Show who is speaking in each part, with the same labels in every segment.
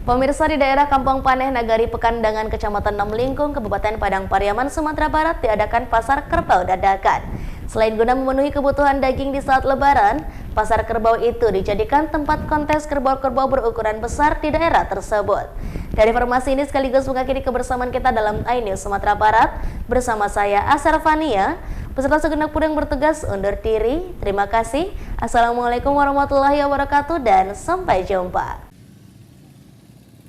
Speaker 1: Pemirsa, di daerah Kampung Paneh, Nagari Pekandangan, Kecamatan Nomlingkung, Kabupaten Padang Pariaman, Sumatera Barat, diadakan pasar kerbau dadakan. Selain guna memenuhi kebutuhan daging di saat Lebaran, pasar kerbau itu dijadikan tempat kontes kerbau-kerbau berukuran besar di daerah tersebut. Dari informasi ini sekaligus mengakhiri kebersamaan kita dalam iNews Sumatera Barat bersama saya Asar Fania. Beserta segenap kru yang bertugas undur diri. Terima kasih. Assalamualaikum warahmatullahi wabarakatuh dan sampai jumpa.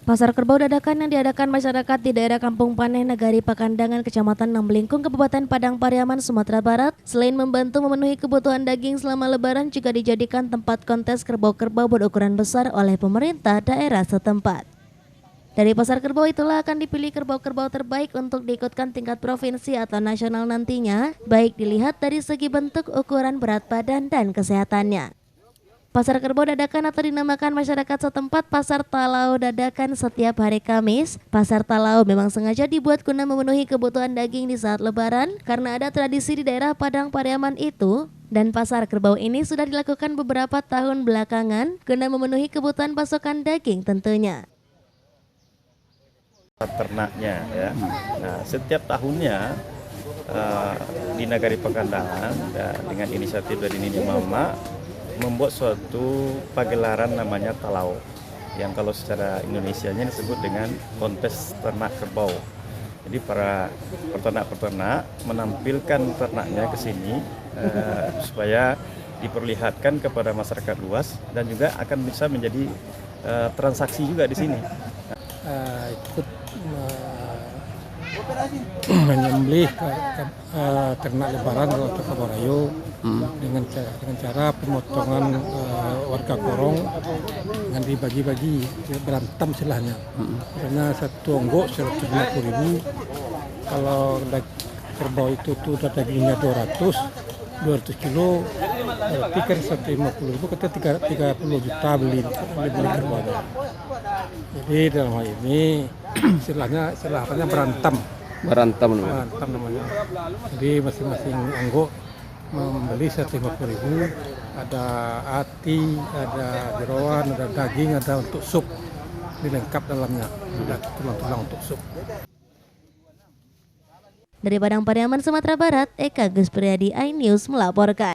Speaker 1: Pasar kerbau dadakan yang diadakan masyarakat di daerah Kampung Paneh, Nagari Pekandangan, Kecamatan Nomlingkung, Kabupaten Padang Pariaman, Sumatera Barat, selain membantu memenuhi kebutuhan daging selama Lebaran, juga dijadikan tempat kontes kerbau-kerbau berukuran besar oleh pemerintah daerah setempat. Dari pasar kerbau itulah akan dipilih kerbau-kerbau terbaik untuk diikutkan tingkat provinsi atau nasional nantinya, baik dilihat dari segi bentuk, ukuran, berat badan, dan kesehatannya. Pasar kerbau dadakan atau dinamakan masyarakat setempat Pasar Talau Dadakan setiap hari Kamis. Pasar Talau memang sengaja dibuat guna memenuhi kebutuhan daging di saat Lebaran karena ada tradisi di daerah Padang Pariaman itu. Dan pasar kerbau ini sudah dilakukan beberapa tahun belakangan guna memenuhi kebutuhan pasokan daging tentunya.
Speaker 2: Ternaknya ya. Nah, setiap tahunnya di Nagari Pekandangan dengan inisiatif dari Nini Mama membuat suatu pagelaran namanya Talau, yang kalau secara Indonesianya disebut dengan kontes ternak kerbau. Jadi para peternak-peternak menampilkan ternaknya ke sini supaya diperlihatkan kepada masyarakat luas dan juga akan bisa menjadi transaksi juga di sini.
Speaker 3: Ikut menyembelih ternak Lebaran untuk Kerbau Rayo dengan cara pemotongan warga Korong dengan dibagi-bagi berantem silahnya. Karena satu onggok 150.000, kalau kerbau itu tuh dagingnya 200 kilo, berarti kan 150.000, kita 30 juta beli kerbaunya. Jadi dalam hal ini istilahnya berantem namanya. Jadi masing-masing anggota membeli 150.000, ada hati, ada jeroan, ada daging, ada untuk sup, ini lengkap dalamnya, ada tulang-tulang untuk sup.
Speaker 1: Dari Padang Pariaman, Sumatera Barat, Eka Gus Priadi, iNews melaporkan.